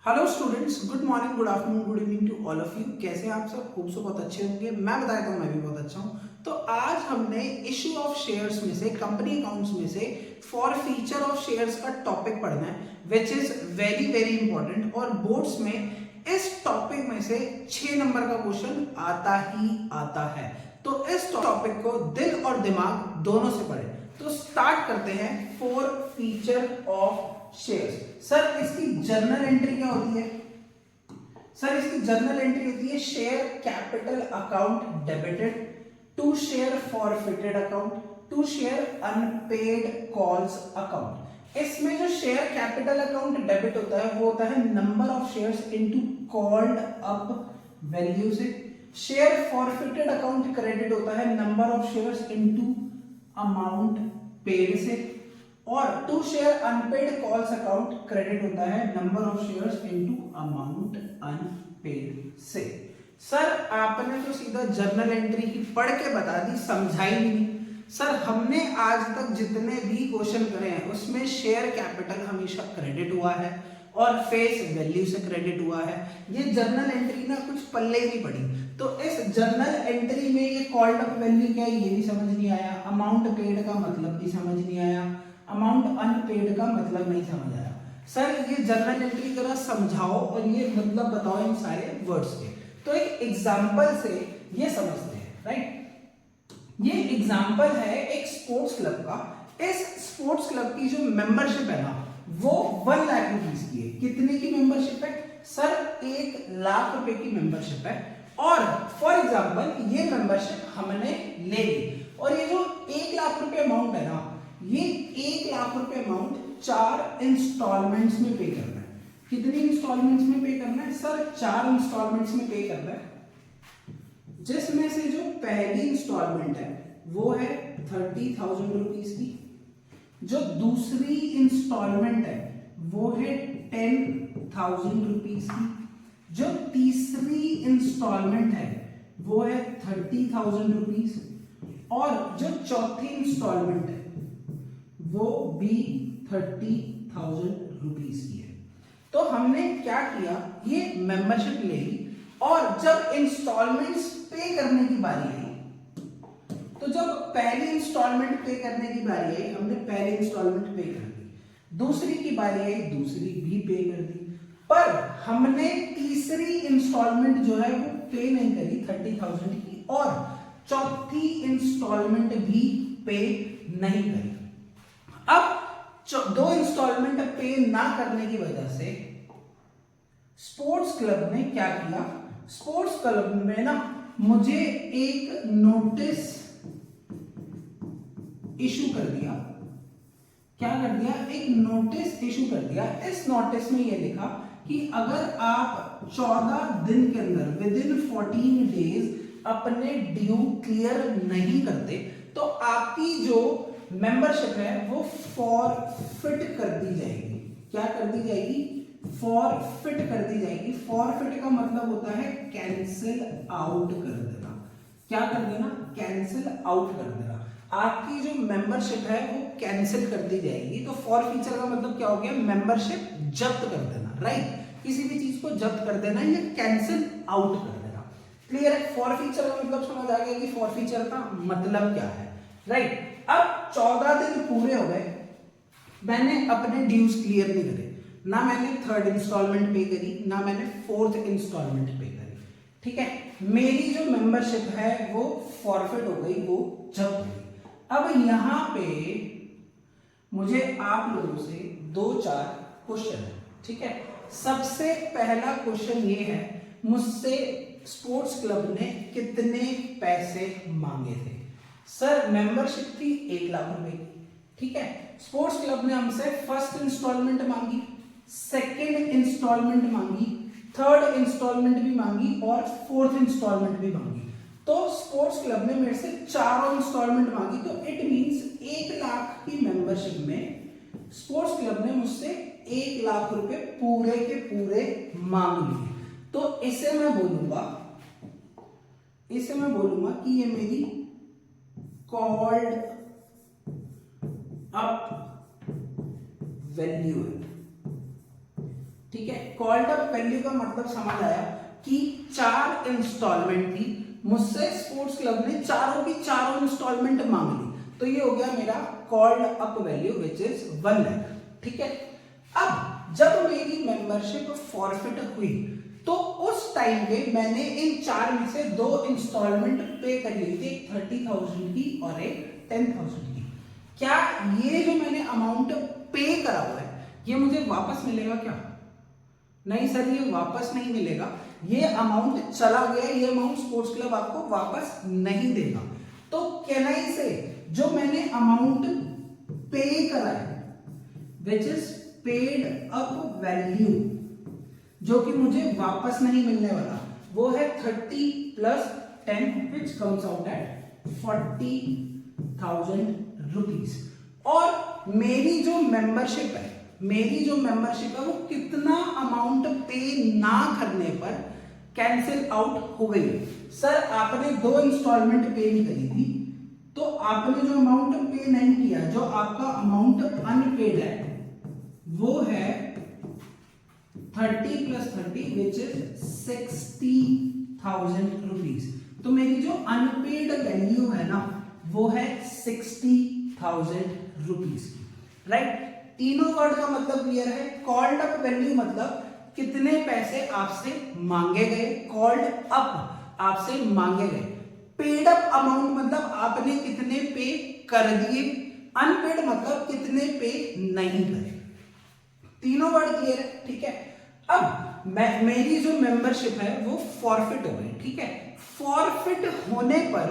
Hello students, good morning, good afternoon, good evening to all of you. कैसे हैं आप सब? खूब बहुत अच्छे होंगे। मैं बता देता हूँ, मैं भी बहुत अच्छा हूँ। तो आज हमने इशू ऑफ शेयर्स में से, कंपनी अकाउंट्स में से फॉर फीचर ऑफ शेयर्स का टॉपिक पढ़ना है, which is very very important. और बोर्ड्स में इस टॉपिक में से 6 नंबर का क्वेश्चन आता ही आता है। तो इस टॉपिक को दिल और दिमाग दोनों से पढ़े। तो स्टार्ट करते हैं। Forfeiture of shares. Sir इसकी जर्नल एंट्री क्या होती है? सर इसकी जर्नल एंट्री होती है share capital account debited, to share forfeited account, to share unpaid calls account. इसमें जो शेयर कैपिटल अकाउंट डेबिट होता है वो होता है number of shares into called up value से। शेयर फॉरफिटेड अकाउंट क्रेडिट होता है number of shares into amount paid से। और to share unpaid calls account credit होता है number of shares into amount unpaid से। सर आपने तो सीधा जर्नल एंट्री ही पढ़ के बता दी, समझाई नहीं। सर हमने आज तक जितने भी क्वेश्चन करे हैं उसमें शेयर कैपिटल हमेशा क्रेडिट हुआ है और फेस वैल्यू से क्रेडिट हुआ है। ये जर्नल एंट्री ना कुछ पल्ले नहीं पड़ी। तो इस जर्नल एंट्री में ये कॉल्ड अप वैल्यू क्या है ये भी समझ नहीं आया, अमाउंट पेड का मतलब भी समझ नहीं आया, अमाउंट अनपेड का मतलब नहीं समझ आया। सर ये जर्नल एंट्री जरा समझाओ और ये मतलब बताओ इन सारे वर्ड्स के। तो एक एग्जांपल से ये समझते हैं, राइट। ये एग्जांपल है एक स्पोर्ट्स क्लब का। इस स्पोर्ट्स क्लब की जो मेंबरशिप है ना वो 1 लाख रुपीस की है। कितने की मेंबरशिप है? सर 1 लाख रुपए की मेंबरशिप है। और फॉर एग्जांपल ये मेंबरशिप हमने ले ली और ये जो 1 लाख रुपए अमाउंट है ना, ये 1 लाख रुपए अमाउंट 4 इंस्टॉलमेंट्स में पे करना है। कितनी इंस्टॉलमेंट्स में पे करना है? सर 4 इंस्टॉलमेंट्स में पे करना है, जिसमें से जो पहली इंस्टॉलमेंट है वो है 30,000 रुपीज की, जो दूसरी इंस्टॉलमेंट है वो है 10,000 रुपीज की, जो तीसरी इंस्टॉलमेंट है वो है 30,000 रुपीज, और जो चौथी इंस्टॉलमेंट है वो भी 30,000 रुपीज की है। तो हमने क्या किया, ये मेंबरशिप ले ली और जब इंस्टॉलमेंट्स पे करने की बारी आई, तो जब पहली इंस्टॉलमेंट पे करने की बारी आई हमने पहली इंस्टॉलमेंट पे कर दी, दूसरी की बारी आई दूसरी भी पे कर दी, पर हमने तीसरी इंस्टॉलमेंट जो है वो पे नहीं करी 30,000 की, और चौथी इंस्टॉलमेंट भी पे नहीं करी। अब 2 इंस्टॉलमेंट पे ना करने की वजह से स्पोर्ट्स क्लब ने क्या किया, स्पोर्ट्स क्लब में ना मुझे एक नोटिस इशू कर दिया। क्या कर दिया? एक नोटिस इशू कर दिया। इस नोटिस में यह लिखा कि अगर आप 14 दिन के अंदर विद इन 14 डेज अपने ड्यू क्लियर नहीं करते तो आपकी जो मेंबरशिप है वो फॉरफिट कर दी जाएगी। क्या कर दी जाएगी? फॉरफिट कर दी जाएगी। फॉरफिट का मतलब होता है कैंसिल आउट कर देना। क्या कर देना? कैंसिल आउट कर देना। आपकी जो मेंबरशिप है वो कैंसिल कर दी जाएगी। तो फॉर फीचर का मतलब क्या हो गया? मेंबरशिप जब्त कर देना, राइट। किसी भी चीज को जब्त कर देना या कैंसिल आउट कर देना। क्लियर है? फॉर फीचर का मतलब समझ आ गया कि फॉर फीचर का मतलब क्या है, राइट। अब 14 दिन पूरे हो गए, मैंने अपने ड्यूज क्लियर नहीं करे, ना मैंने 3rd इंस्टॉलमेंट पे करी ना मैंने 4th इंस्टॉलमेंट पे करी, ठीक है। मेरी जो मेंबरशिप है वो फॉरफिट हो गई, वो जब्त हो गई। अब यहां पे मुझे आप लोगों से 2-4 क्वेश्चन है, ठीक है। सबसे पहला क्वेश्चन ये है, मुझसे स्पोर्ट्स क्लब ने कितने पैसे मांगे थे? सर मेंबरशिप थी 1 लाख रुपए की, ठीक है। स्पोर्ट्स क्लब ने हमसे फर्स्ट इंस्टॉलमेंट मांगी, सेकेंड इंस्टॉलमेंट मांगी, 3rd इंस्टॉलमेंट भी मांगी और 4th इंस्टॉलमेंट भी मांगी। तो स्पोर्ट्स क्लब ने मेरे से 4 इंस्टॉलमेंट मांगी। तो इट मींस 1 लाख की मेंबरशिप में स्पोर्ट्स क्लब ने मुझसे 1 लाख रुपए पूरे के पूरे मांग लिए। तो इसे मैं बोलूंगा कि ये मेरी कॉल्ड अप वैल्यू है। ठीक है, कॉल्ड अप वैल्यू का मतलब समझ आया कि 4 इंस्टॉलमेंट थी, मुझसे स्पोर्ट्स क्लब ने चारों की चारों इंस्टॉलमेंट मांग ली, तो ये हो गया मेरा called up value which is 1 lakh. ठीक है, अब जब मेरी मेंबरशिप फॉरफिट हुई तो उस टाइम पे मैंने इन 4 में से 2 इंस्टॉलमेंट पे कर ली थी, 30,000 की और एक 10,000 की। क्या ये जो मैंने अमाउंट पे करा हुआ है ये मुझे वापस मिलेगा क्या? नहीं सर, ये वापस नहीं मिलेगा, ये अमाउंट चला गया, ये अमाउंट स्पोर्ट्स क्लब आपको वापस नहीं देगा। तो कैन आई से जो मैंने अमाउंट पे करा है which is paid up value, जो कि मुझे वापस नहीं मिलने वाला, वो है 30 plus 10 which comes out eight 40,000 rupees. और मेरी जो मेंबरशिप है वो कितना अमाउंट पे ना करने पर कैंसिल आउट हो गई? सर आपने 2 इंस्टॉलमेंट पे नहीं करी थी, तो आपने जो अमाउंट पे नहीं किया, जो आपका अमाउंट अनपेड है वो है 30 प्लस 30 विच इज 60,000 रुपीज। तो मेरी जो अनपेड वैल्यू है ना वो है 60,000 रुपीज। राइट, तीनों वर्ड का मतलब क्लियर है। कॉल्ड अप वैल्यू मतलब कितने पैसे आपसे मांगे गए, कॉल्ड अप आपसे मांगे गए। पेड अप अमाउंट मतलब आपने कितने पे कर दिए, अनपेड मतलब कितने पे नहीं करे। तीनों वर्ड क्लियर है? ठीक है, अब मेरी जो मेंबरशिप है वो फॉरफिट हो गई। ठीक है, फॉरफिट होने पर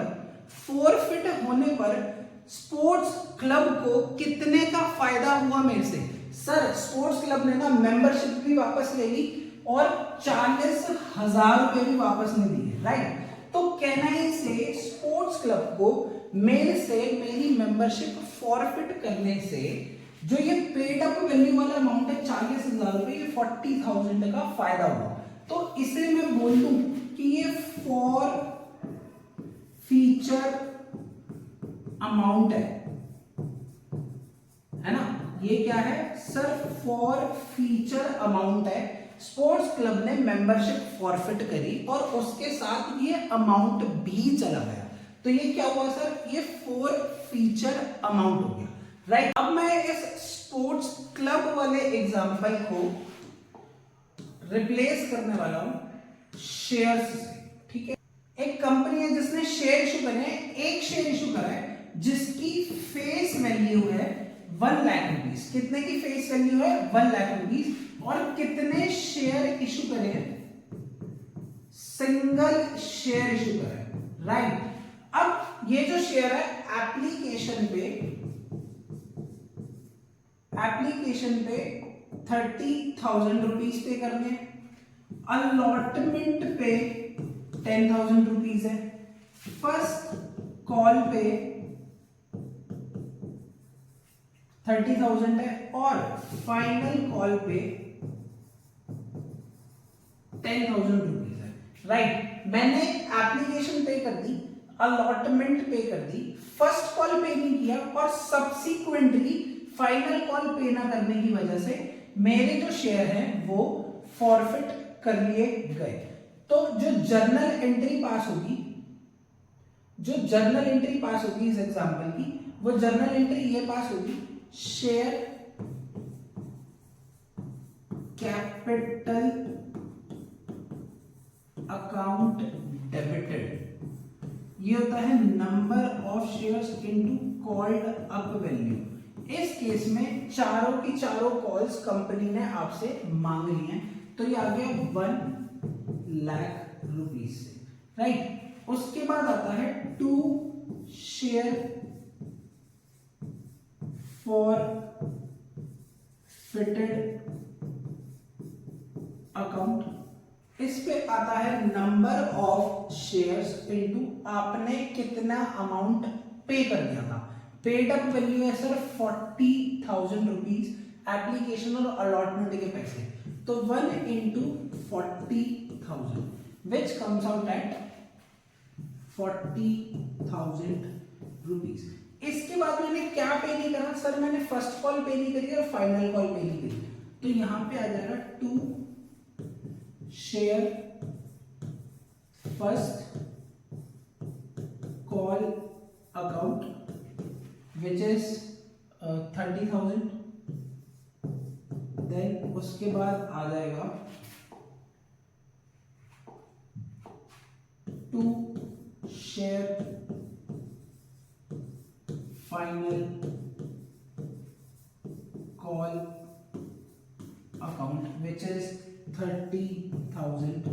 स्पोर्ट्स क्लब को कितने का फायदा हुआ मेरे से? सर स्पोर्ट्स क्लब ने ना मेंबरशिप भी वापस ले ली और 40,000 रुपए भी वापस नहीं दिए। राइट, तो कैन आई से स्पोर्ट्स क्लब को मेरे से मेरी मेंबरशिप फॉरफिट करने से जो ये पेड अप वैल्यू वाला अमाउंट है 40,000 रुपए, ये 40,000 का फायदा हुआ। तो इसे मैं बोल दूं कि ये फॉर फीचर अमाउंट है ना, ये क्या है सर? फॉर फीचर अमाउंट है। स्पोर्ट्स क्लब ने मेंबरशिप फॉरफिट करी और उसके साथ ये अमाउंट भी चला गया, तो ये क्या हुआ सर? ये फॉर फीचर अमाउंट हो गया। राइट, अब मैं इस स्पोर्ट्स क्लब वाले एग्जांपल को रिप्लेस करने वाला हूं शेयर्स से। ठीक है, एक कंपनी है जिसने शेयर इशू करे हैं, एक शेयर इशू करा है जिसकी फेस वैल्यू है 1 लाख रुपीस। कितने की फेस वैल्यू है? 1 लाख रुपीस। और कितने शेयर इशू करे हैं? सिंगल शेयर इशू करे हैं। राइट, अब ये जो शेयर है एप्लीकेशन पे 30,000 रुपीज पे करने हैं, अलॉटमेंट पे 10,000 रुपीज है, फर्स्ट कॉल पे 30,000 है और फाइनल कॉल पे 10,000 रुपीज है। राइट, मैंने एप्लीकेशन पे कर दी, अलॉटमेंट पे कर दी, फर्स्ट कॉल पे नहीं किया और सब्सिक्वेंटली फाइनल कॉल पे ना करने की वजह से मेरे जो शेयर हैं वो फॉरफिट कर लिए गए। तो जो जर्नल एंट्री पास होगी इस एग्जांपल की, वो जर्नल एंट्री ये पास होगी, शेयर कैपिटल अकाउंट डेबिटेड। ये होता है number of shares into called up value. इस केस में चारों की चारों कॉल्स कंपनी ने आपसे मांग ली हैं, तो ये आ गया 1 लाख रुपीस से। राइट, उसके बाद आता है to share forfeited account. इस पे आता है नंबर ऑफ शेयर्स इनटू आपने कितना अमाउंट पे कर दिया था। पेड अप वैल्यू है सर 40,000 रुपीज, एप्लीकेशन और अलॉटमेंट के पैसे, तो 1 इंटू 40,000 विच कम्स आउट एट 40,000 रुपीज। इसके बाद मैंने क्या पे नहीं करा सर? मैंने फर्स्ट कॉल पे नहीं करी और फाइनल कॉल पे नहीं करी, तो यहां पे आ जाएगा to share first call account which is 30,000। Then उसके बाद आ जाएगा to share final call account which is 30,000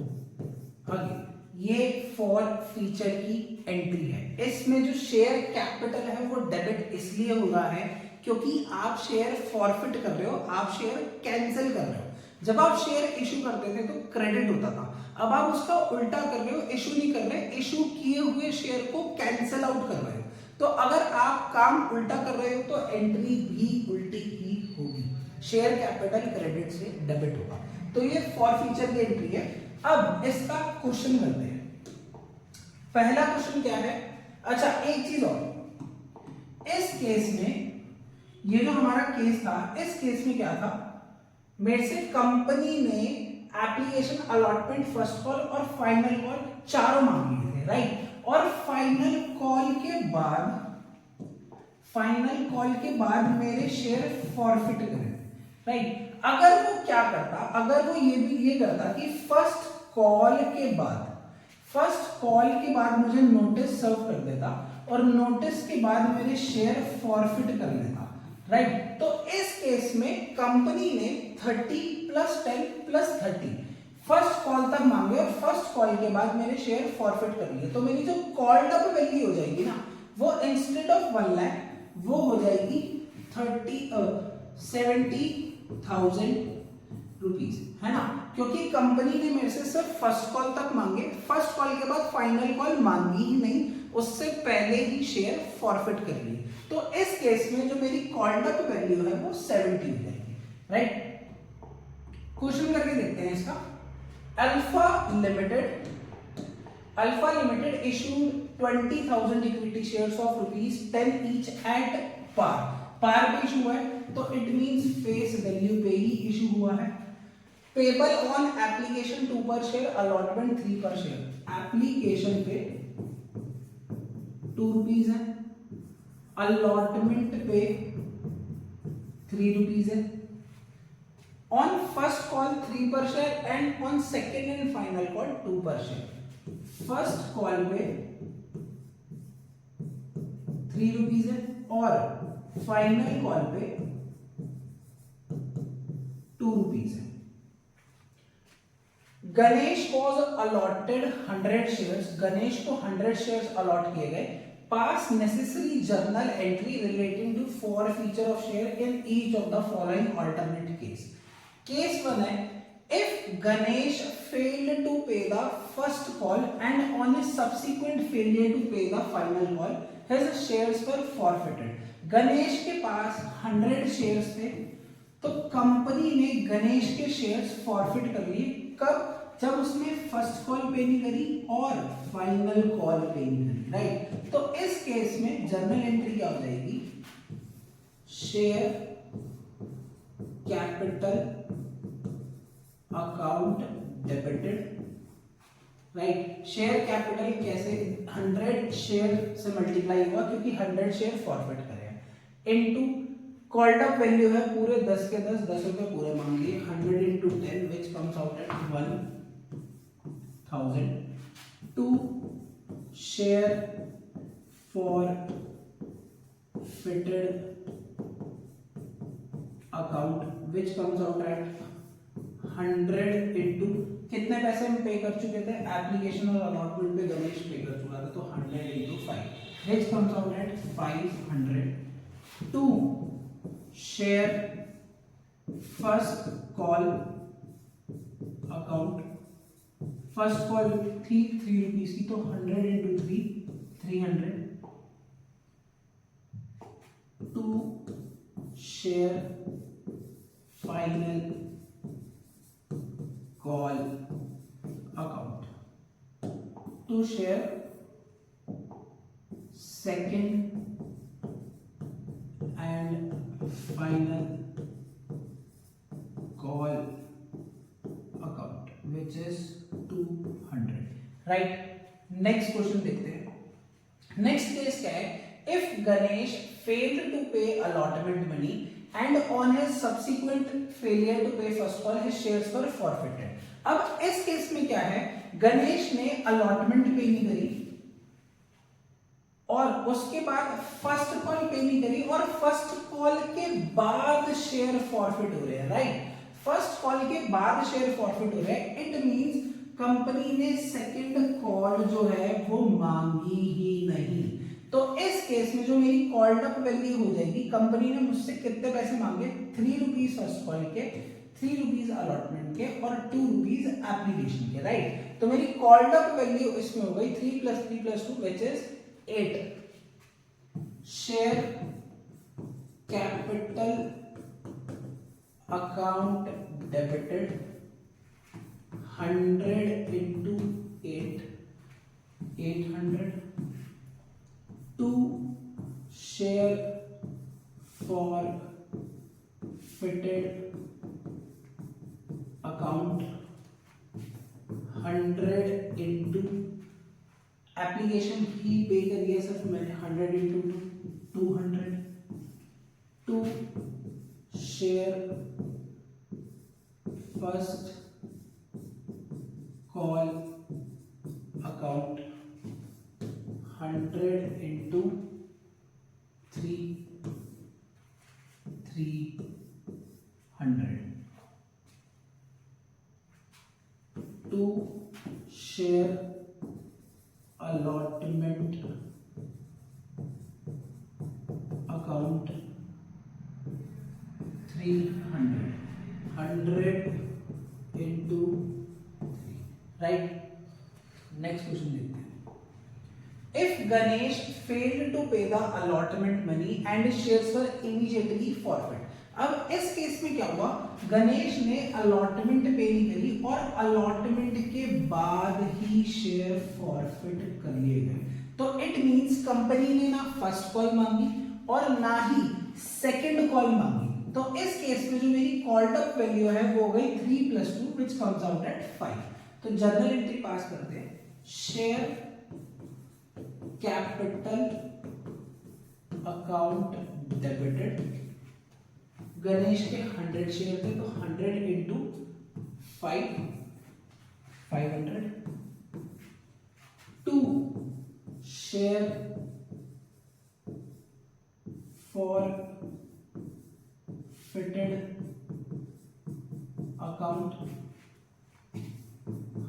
again. ये फॉर फीचर की एंट्री है। इसमें जो शेयर कैपिटल है वो डेबिट इसलिए हो रहा है क्योंकि आप शेयर फॉरफिट कर रहे हो, आप शेयर कैंसिल कर रहे हो। जब आप शेयर इशू करते थे तो क्रेडिट होता था, अब आप उसका उल्टा कर रहे हो, इशू नहीं कर रहे, इशू किए हुए शेयर को कैंसिल आउट कर रहे हो। तो अगर आप काम उल्टा कर रहे हो तो एंट्री भी उल्टी ही होगी, शेयर कैपिटल क्रेडिट से डेबिट होगा। तो ये फॉर फीचर की एंट्री है। अब इसका क्वेश्चन करते हैं। पहला क्वेश्चन क्या है? अच्छा एक चीज और, इस केस में ये जो हमारा केस था, इस केस में क्या था, मेरे से कंपनी ने एप्लीकेशन अलॉटमेंट फर्स्ट कॉल और फाइनल कॉल चारों मांग लिए थे, राइट। और फाइनल कॉल के बाद मेरे शेयर फॉरफिट करे, राइट। अगर वो क्या करता, अगर वो ये करता कि फर्स्ट कॉल के बाद मुझे नोटिस सर्व कर देता और नोटिस के बाद मेरे शेयर फॉरफिट कर लेता, राइट। तो इस केस में कंपनी ने 30 + 10 + 30 फर्स्ट कॉल तक मांगे और फर्स्ट कॉल के बाद मेरे शेयर फॉरफिट कर लिए। तो मेरी जो कॉल्ड अप वैल्यू हो जाएगी ना, वो इंस्टेड ऑफ 1 लाख वो हो जाएगी 70,000 रुपीज, है ना। क्योंकि कंपनी ने मेरे से सिर्फ फर्स्ट कॉल तक मांगे, फर्स्ट कॉल के बाद फाइनल कॉल मांगी ही नहीं, उससे पहले ही शेयर फॉरफिट कर लिए। तो इस केस में जो मेरी कॉल्ड अप वैल्यू है वो 70 हो जाएगी, राइट। क्वेश्चन करके देखते हैं इसका। Alpha Limited issued 20,000 equity shares of ₹10 each at par पे इशू हुआ है, तो इट मींस फेस वैल्यू पे ही इशू हुआ है। पेबल ऑन एप्लीकेशन 2 पर शेयर, अलॉटमेंट 3 पर शेयर। एप्लीकेशन पे 2 रुपीज है, अलॉटमेंट पे 3 रुपीज है। ऑन फर्स्ट कॉल 3 पर share and on second and final call 2 पर शेयर। फर्स्ट कॉल पे 3 रुपीज है और फाइनल कॉल पे 2 रुपीज है। Ganesh was allotted 100 shares, Ganesh को 100 शेयर्स अलॉट किए गए। Pass necessary journal entry relating to forfeiture of share in each of the following alternate case. Case 1 है, if Ganesh failed to pay the first call and on a subsequent failure to pay the final call, his shares were forfeited. Ganesh के पास 100 shares थे, तो company ने गणेश के shares forfeit कर लिए। कब? जब उसने फर्स्ट कॉल पे नहीं करी और फाइनल कॉल पे नहीं करी, राइट। तो इस केस में जर्नल एंट्री क्या हो जाएगी? Share capital account debited, right. Share capital कैसे? 100 शेयर से मल्टीप्लाई हुआ क्योंकि 100 शेयर फॉरफिट करे हैं, इनटू कॉल्ड अप वैल्यू है पूरे 10 के 10 रुपए पूरे मांग लिए, 100 × 10 which comes out at 1,000 to share forfeited account which comes out at 100 into कितने पैसे हम पे कर चुके थे एप्लीकेशन और अलॉटमेंट पे गणेश पे कर चुका था, तो 100 × 5 which comes out at 500 to share first call account. First call थी 3 रुपीज की, तो 100 × 3 300 to share final call account, to share second and final call account which is 200, right. Next question देखते हैं। नेक्स्ट केस क्या है, if Ganesh failed to pay allotment money and on his subsequent failure to pay first call his shares were forfeited. अब इस case में क्या है, गणेश ने अलॉटमेंट पे नहीं करी और उसके बाद फर्स्ट कॉल पे नहीं करी और फर्स्ट कॉल के बाद शेयर फॉरफिट हो रहे हैं, राइट। फर्स्ट कॉल के बाद शेयर फॉरफिट हो रहे हैं, इट मींस कंपनी ने सेकंड कॉल जो है वो मांगी ही नहीं। तो इस केस में जो मेरी कॉल्ड अप वैल्यू हो जाएगी, कंपनी ने मुझसे कितने पैसे मांगे, 3 रुपीज फर्स्ट कॉल के, 3 रुपीज अलॉटमेंट के और 2 रुपीज एप्लीकेशन के, राइट। तो मेरी कॉल्ड अप वैल्यू इसमें हो गई 3 + 3 + 2 which is 8। Share capital account debited 100 into 8, 800 to share for fitted account 100 into application ही पे करिए सिर्फ मैंने 100 into 200 to share first call account 100 into 300 to share allotment account 300, 100 into 3, right. Next question देखते हैं। If Ganesh failed to pay the allotment money and shares were immediately forfeit. अब इस case में क्या हुआ, गणेश ने अलॉटमेंट पे नहीं करी और अलॉटमेंट के बाद ही शेयर फॉरफिट कर लिए गए। तो इट मींस कंपनी ने ना फर्स्ट कॉल मांगी और ना ही सेकंड कॉल मांगी। तो इस केस में जो मेरी कॉल्ड अप वैल्यू है वो हो गई 3 + 2 विच कम्स आउट एट 5। तो जनरल एंट्री पास करते हैं। Share capital account debited, Ganesh के 100 शेयर थे तो 100 into 5, 500 to share for fitted account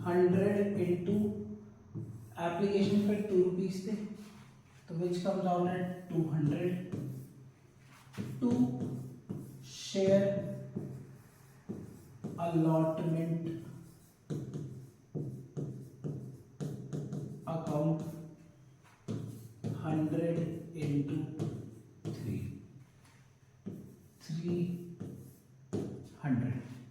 100 into application पे 2 रुपीज थे तो विच comes out eight 200 to share allotment account 100 into 300,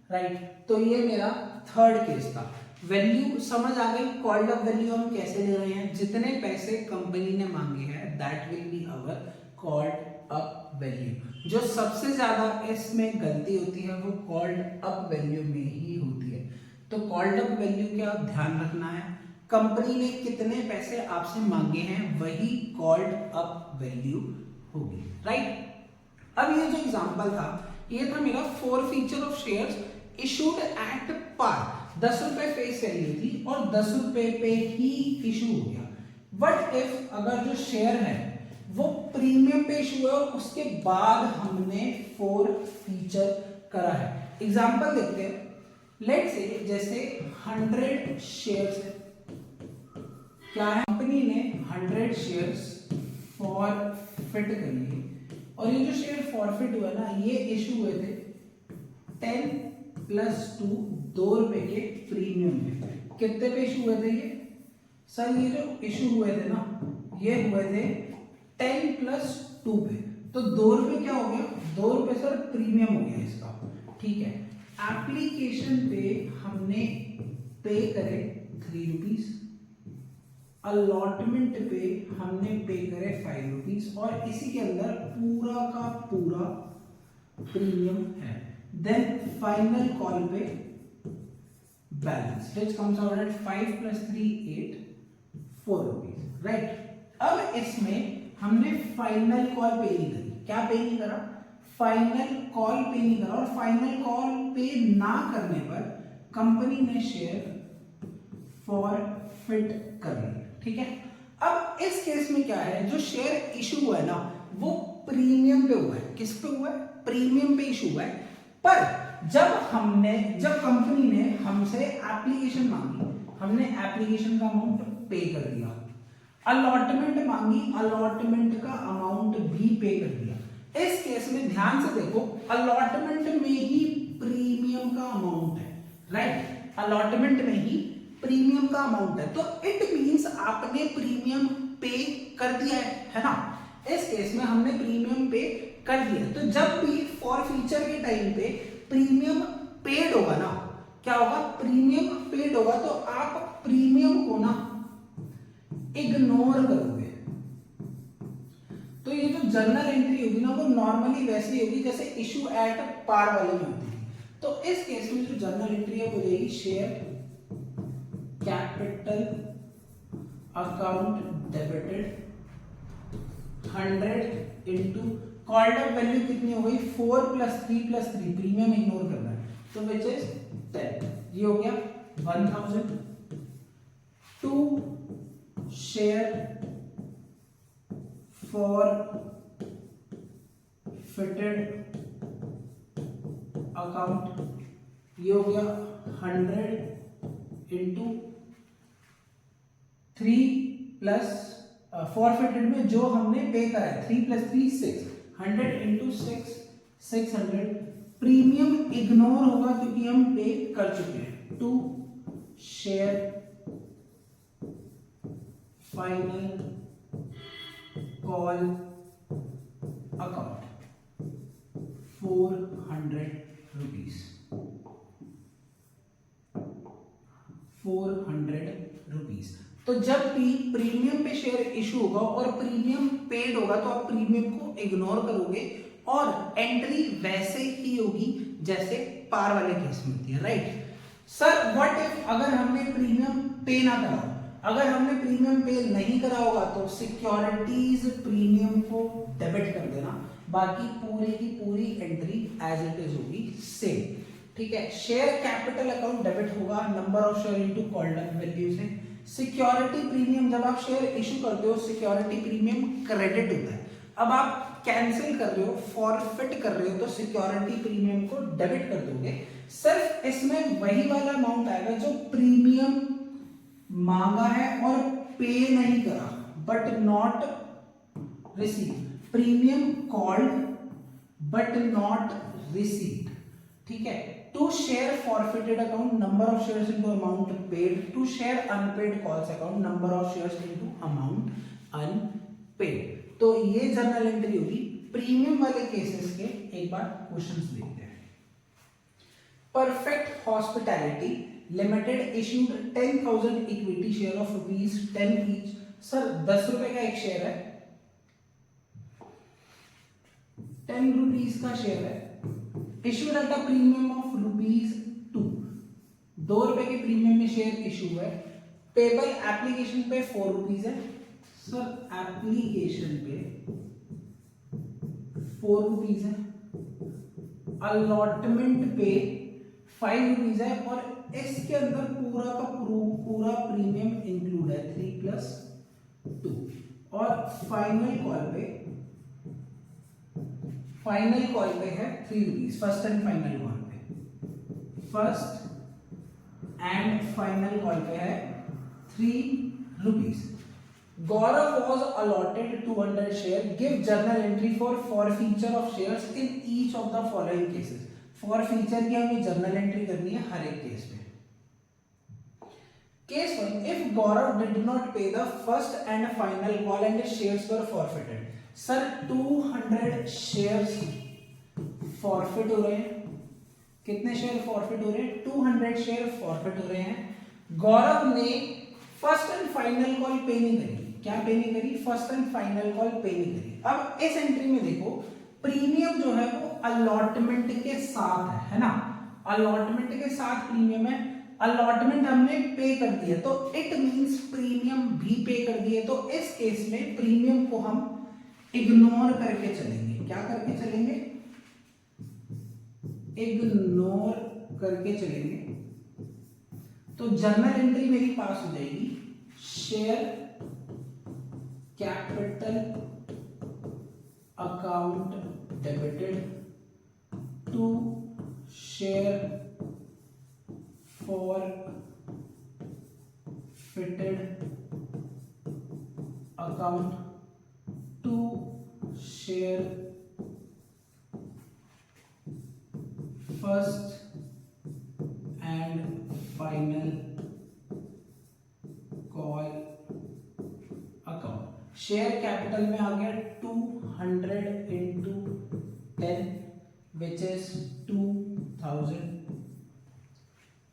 right. तो ये मेरा थर्ड केस था। वैल्यू समझ आ गई, कॉल्ड अप वैल्यू हम कैसे ले रहे हैं, जितने पैसे कंपनी ने मांगे हैं that will be our called up value. जो सबसे ज्यादा इसमें गलती होती है वो कॉल्ड अप वैल्यू में ही होती है। तो कॉल्ड अप वैल्यू क्या ध्यान रखना है, कंपनी ने कितने पैसे आपसे मांगे हैं वही कॉल्ड अप वैल्यू होगी, राइट। अब ये जो एग्जांपल था ये था मेरा 4 feature of shares issued at par. 10 रुपए फेस वैल्यू थी और 10 रुपए पे ही इशू हो गया। बट इफ अगर जो शेयर है वो प्रीमियम पे इशू है और उसके बाद हमने 4 फीचर करा है। एग्जांपल देखते हैं। लेट्स से जैसे 100 शेयर्स है, क्या है, कंपनी ने 100 शेयर्स फॉरफिट कर लिए और ये जो शेयर फॉरफिट हुआ ना ये इशू हुए थे 10 + 2 2 रुपए के प्रीमियम में। कितने पे इशू हुए थे ये सर, ये जो इशू हुए थे ना ये हुए थे 10 + 2 पे। तो 2 रुपए क्या हो गया, 2 रुपए सर प्रीमियम हो गया इसका, ठीक है। एप्लीकेशन पे हमने पे करे 3 रुपीज, अलॉटमेंट पे हमने पे करे 5 रुपीज और इसी के अंदर पूरा का पूरा प्रीमियम है। then final call पे balance which comes out at 5 plus 3 8 4 rupees, right? अब इसमें हमने फाइनल कॉल पे नहीं करी, क्या पे नहीं करा, फाइनल कॉल पे नहीं करा, और फाइनल कॉल पे ना करने पर कंपनी ने शेयर फॉरफिट कर लिया, ठीक है। अब इस केस में क्या है, जो शेयर इशू हुआ है ना वो प्रीमियम पे हुआ है, किस पे हुआ है, प्रीमियम पे इशू हुआ है। पर जब कंपनी ने हमसे एप्लीकेशन मांगी, हमने एप्लीकेशन का अमाउंट पे कर दिया, अलॉटमेंट मांगी, अलॉटमेंट का अमाउंट भी पे कर दिया। इस केस में ध्यान से देखो, अलॉटमेंट में ही प्रीमियम का अमाउंट है, राइट, अलॉटमेंट में ही प्रीमियम का अमाउंट है, तो इट मींस आपने प्रीमियम पे कर दिया है ना। इस केस में हमने प्रीमियम पे कर दिया, तो जब भी फॉर फ्यूचर के टाइम पे प्रीमियम पेड होगा ना, क्या होगा, प्रीमियम पेड होगा, तो आप प्रीमियम को ना इग्नोर करोगे। तो ये जो जर्नल एंट्री होगी ना वो नॉर्मली वैसी होगी जैसे इशू एट पार वाले में होती है। तो इस केस में जो जर्नल एंट्री है वो जाएगी share capital account debited 100 into called up value कितनी हो गई, 4 + 3 + 3, प्रीमियम इग्नोर करना है, तो विच इज 10, ये हो गया 1000 to share forfeited account, ये हो गया 100 इंटू 3 + फॉरफिटेड में जो हमने पे करा है 3 + 3 6, 100 इंटू 6 600, प्रीमियम इग्नोर होगा क्योंकि हम पे कर चुके हैं, to share final call account 400 rupees, 400 rupees. तो जब भी प्रीमियम पे शेयर इशू होगा और प्रीमियम पेड होगा तो आप प्रीमियम को इग्नोर करोगे और एंट्री वैसे ही होगी जैसे पार वाले केस में होती है, राइट। सर व्हाट इफ अगर हमने प्रीमियम पे ना करा हो, अगर हमने प्रीमियम पे नहीं करा होगा तो सिक्योरिटीज प्रीमियम को डेबिट कर देना, बाकी पूरी की पूरी एंट्री एज इट इज होगी सेम, ठीक है। शेयर कैपिटल अकाउंट डेबिट होगा number of share into called up value से। सिक्योरिटी प्रीमियम जब आप शेयर इशू करते हो सिक्योरिटी प्रीमियम क्रेडिट होता है, अब आप कैंसिल कर रहे हो, फॉरफिट कर रहे हो, तो सिक्योरिटी प्रीमियम को डेबिट कर दोगे। सिर्फ इसमें वही वाला अमाउंट आएगा जो प्रीमियम मांगा है और पे नहीं करा, but not receive, premium called but not receive, ठीक है। To share forfeited account number of shares into amount paid, to share unpaid calls account number of shares into amount unpaid. तो ये journal entry होगी premium वाले cases के। एक बार questions देखते हैं। Perfect Hospitality Limited issued 10,000 equity share of ₹10 each. Sir 10 रुपए का एक शेयर है, 10 रुपीज का शेयर है, issued at a premium of ₹2, 2 रुपए के प्रीमियम में शेयर इशू है। पेबल एप्लीकेशन पे 4 रुपीज है। सर एप्लीकेशन पे 4 रुपीज है, अलॉटमेंट पे 5 रुपीज है, और इसके अंदर पूरा का पूरा प्रीमियम इंक्लूड है 3 + 2, और फाइनल कॉल पे है 3 rupees, first and final call पे, फर्स्ट एंड फाइनल कॉल पे है 3 rupees. Gaurav was allotted 200 share. Give journal entry for forfeiture of shares in each of the following cases. Forfeiture की हमें journal entry करनी है हर एक केस में। Case 1, if Gaurav did not pay the first and final call and his shares were forfeited. Sir 200 shares forfeit हो रहे हैं। कितने शेयर फॉरफिट हो रहे हैं? 200 शेयर फॉरफिट हो रहे हैं। गौरव ने फर्स्ट एंड फाइनल कॉल पे नहीं करी। क्या पे नहीं करी? फर्स्ट एंड फाइनल कॉल पे नहीं करी। अब इस एंट्री में देखो प्रीमियम जो है वो अलॉटमेंट के साथ है ना, अलॉटमेंट के साथ प्रीमियम है, अलॉटमेंट हमने पे कर दिया तो इट मींस प्रीमियम भी पे कर दिए, तो इस केस में प्रीमियम को हम इग्नोर करके चलेंगे। क्या करके चलेंगे? इग्नोर करके चलेंगे। तो जर्नल एंट्री मेरी पास हो जाएगी, share capital account debited to share forfeited account to share first and final call account। Share capital में आ गया 200 into 10 which is 2000।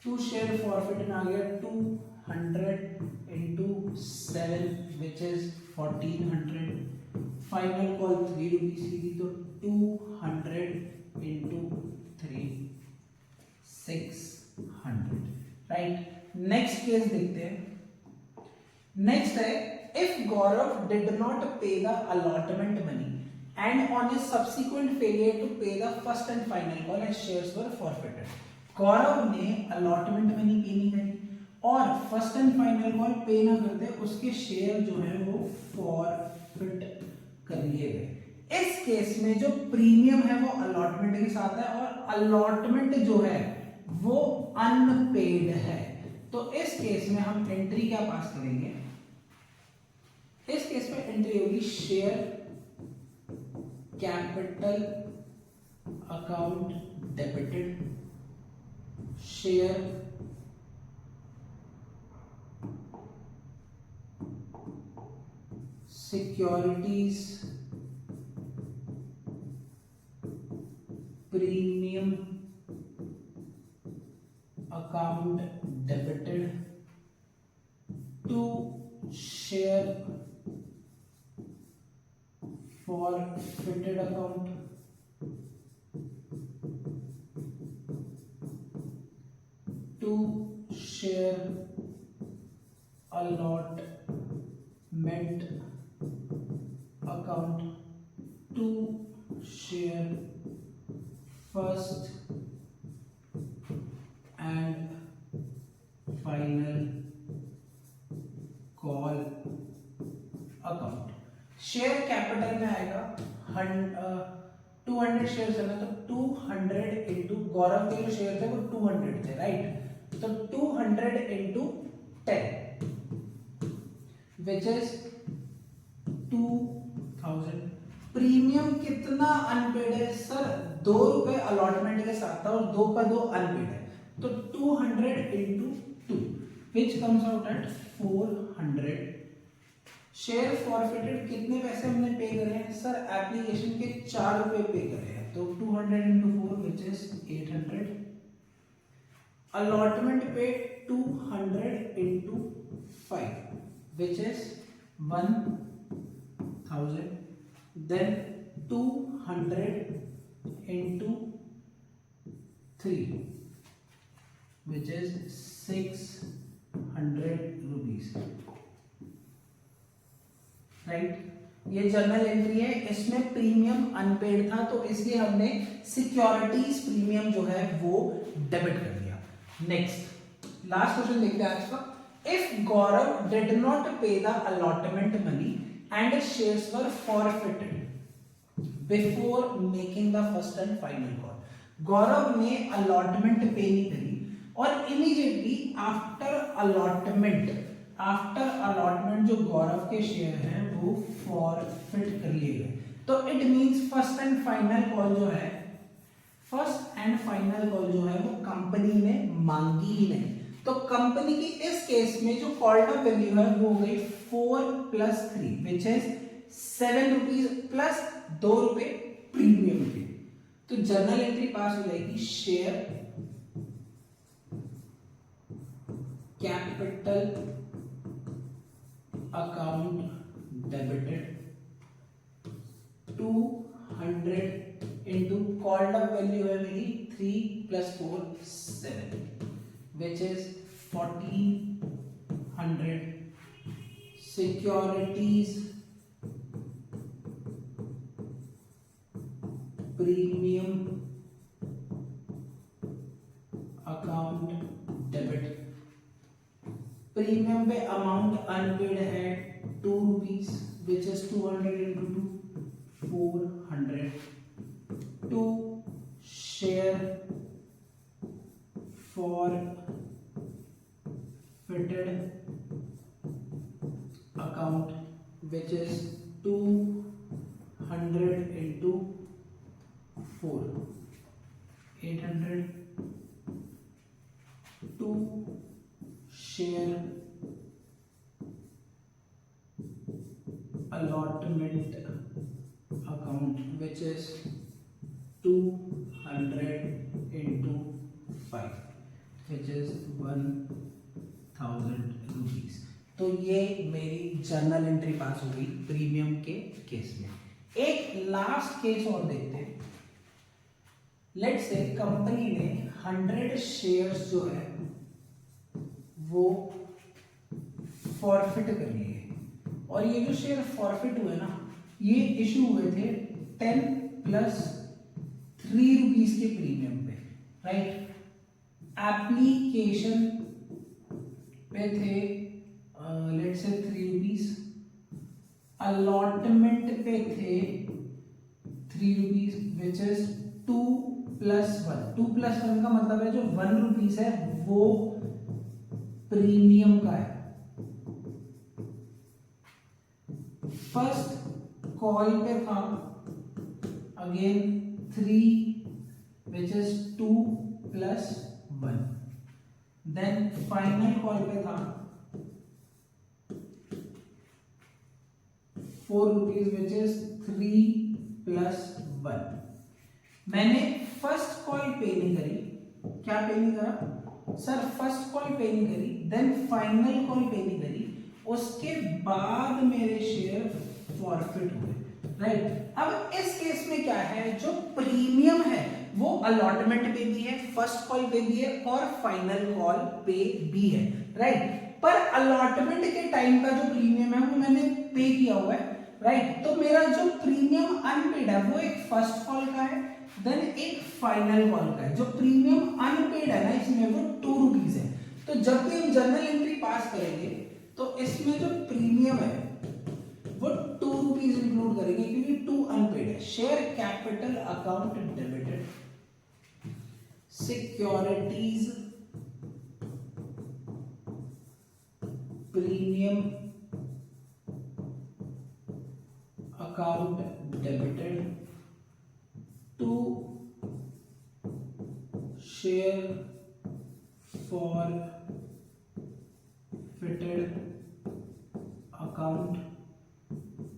To share forfeit में आ गया 200 into 7 which is 1400। Final call 3 rupees की थी तो 200 into 3 600। राइट, नेक्स्ट केस देखते हैं। नेक्स्ट है, if Gaurav did not pay the allotment money and on his subsequent failure to pay the first and final call as shares were forfeited. Gaurav ने allotment money पे नहीं करी और फर्स्ट एंड फाइनल कॉल पे ना करते, उसके शेयर जो है वो फॉरफिट कर लिए गए। इस केस में जो प्रीमियम है वो अलॉटमेंट के साथ है और अलॉटमेंट जो है वो अनपेड है, तो इस केस में हम एंट्री क्या पास करेंगे? इस केस में एंट्री होगी share capital account debited share securities premium account debited to share forfeited account to share allotment account to share first and final call account। Share capital में आएगा 200 शेयर है ना, तो 200 इंटू गौरव के जो शेयर थे वो 200 थे, राइट, तो 200 इंटू 10 विच इज 2000। प्रीमियम कितना अनपेड है सर? 2 रुपए अलॉटमेंट के साथ था और 2 का 2 अनपेड है, तो 200 इंटू 2 विच comes out eight 400। Share forfeited कितने पैसे हमने पे करे हैं सर? एप्लीकेशन के 4 रुपए पे करे हैं, तो 200 into 4 which is 800। अलॉटमेंट पे 200 into 5 which is 1000। Then 200 into 3 which is 600 rupees। Right, ये जर्नल एंट्री है, इसमें प्रीमियम अनपेड था तो इसलिए हमने सिक्योरिटीज प्रीमियम जो है वो डेबिट कर दिया। नेक्स्ट लास्ट क्वेश्चन देखते हैं आज का। If Gaurav did not pay the allotment money and shares were forfeited before making the first and final call. Gaurav ने अलॉटमेंट पे नहीं करी और इमीडिएटली आफ्टर अलॉटमेंट जो गौरव के शेयर हैं वो फॉरफिट कर लिए गए, तो it means first and final call जो है वो कंपनी ने मांगी ही नहीं, तो कंपनी की इस केस में जो कॉल्ड अप वैल्यू है वो हो गई 4 + 3 विच इज 7 रुपीज प्लस 2 रुपए प्रीमियम के। तो जर्नल एंट्री पास हो जाएगी share capital account debited 200 100 into called up value है मेरी 3 + 4 7 which is 1400 securities premium account debit. Premium पे अमाउंट अनपेड है 2 रुपीज which is 200 into 2 400 to share forfeited account which is 200 into 4 800 to share allotment account which is 200 into 5 which is 1000 rupees। तो ये मेरी journal entry pass हो गई premium के case में। एक लास्ट केस और देखते हैं। लेट्स से कंपनी ने 100 शेयर्स जो है वो फॉरफिट कर लिए और ये जो शेयर फॉरफिट हुए ना ये इशू हुए थे 10 + 3 रुपीज के प्रीमियम पे, राइट। एप्लीकेशन पे थे लेट्स से 3 रुपीज, अलॉटमेंट पे थे 3 रुपीज विच इज 2 + 1। 2 + 1 का मतलब है जो 1 रुपीज है वो प्रीमियम का है। फर्स्ट कॉल पे था again 3 which is 2 + 1। Then final call पे था 4 रुपीज विच इज 3 + 1। मैंने फर्स्ट कॉल पे नहीं करी, क्या पे नहीं करा सर, फर्स्ट कॉल पे नहीं करी, देन फाइनल कॉल पे नहीं करी, उसके बाद मेरे शेयर फॉरफिट हुए, राइट। अब इस केस में क्या है, जो प्रीमियम है वो अलॉटमेंट पे भी है, फर्स्ट कॉल पे भी है और फाइनल कॉल पे भी है, राइट। पर अलॉटमेंट के टाइम का जो प्रीमियम है वो मैंने पे किया हुआ है, राइट। तो मेरा जो प्रीमियम अनपेड है वो एक फर्स्ट कॉल का है, देन एक फाइनल कॉल का है। जो प्रीमियम अनपेड है ना इसमें वो 2 रुपीज है। तो जब भी हम जर्नल एंट्री पास करेंगे तो इसमें जो प्रीमियम है वो 2 रुपीज इंक्लूड करेंगे क्योंकि 2 अनपेड है। Share capital account debited, securities premium account debited to share forfeited account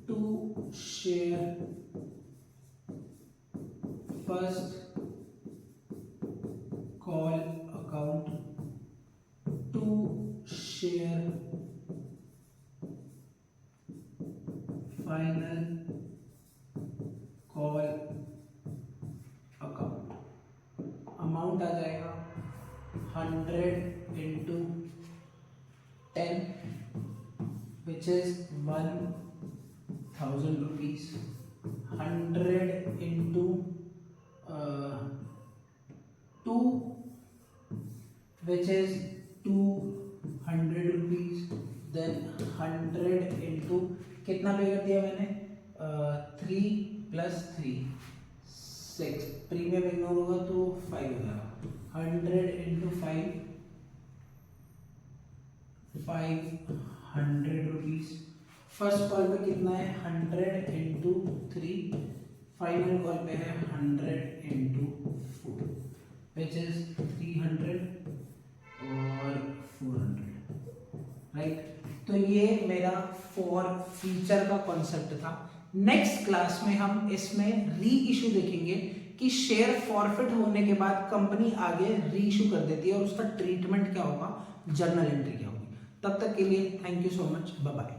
to share first call account to share final call account. Amount आ जाएगा 100 into 10 which is 1000 rupees, 100 into 2 which is 200 rupees, then 100 into कितना पे कर दिया मैंने 3 + 3 6, premium ignore होगा तो 5 हो जाएगा। 100 into 5 500 रुपीज। फर्स्ट कॉल पे कितना है 100 into 3, फाइनल कॉल पे है 100 into 4 विच इज 300 और 400, राइट। तो ये मेरा फॉर फ्यूचर का कॉन्सेप्ट था। नेक्स्ट क्लास में हम इसमें री इशू देखेंगे कि शेयर फॉरफिट होने के बाद कंपनी आगे री इशू कर देती है और उसका ट्रीटमेंट क्या होगा, जर्नल एंट्री क्या होगी। तब तक के लिए thank you so much, bye bye.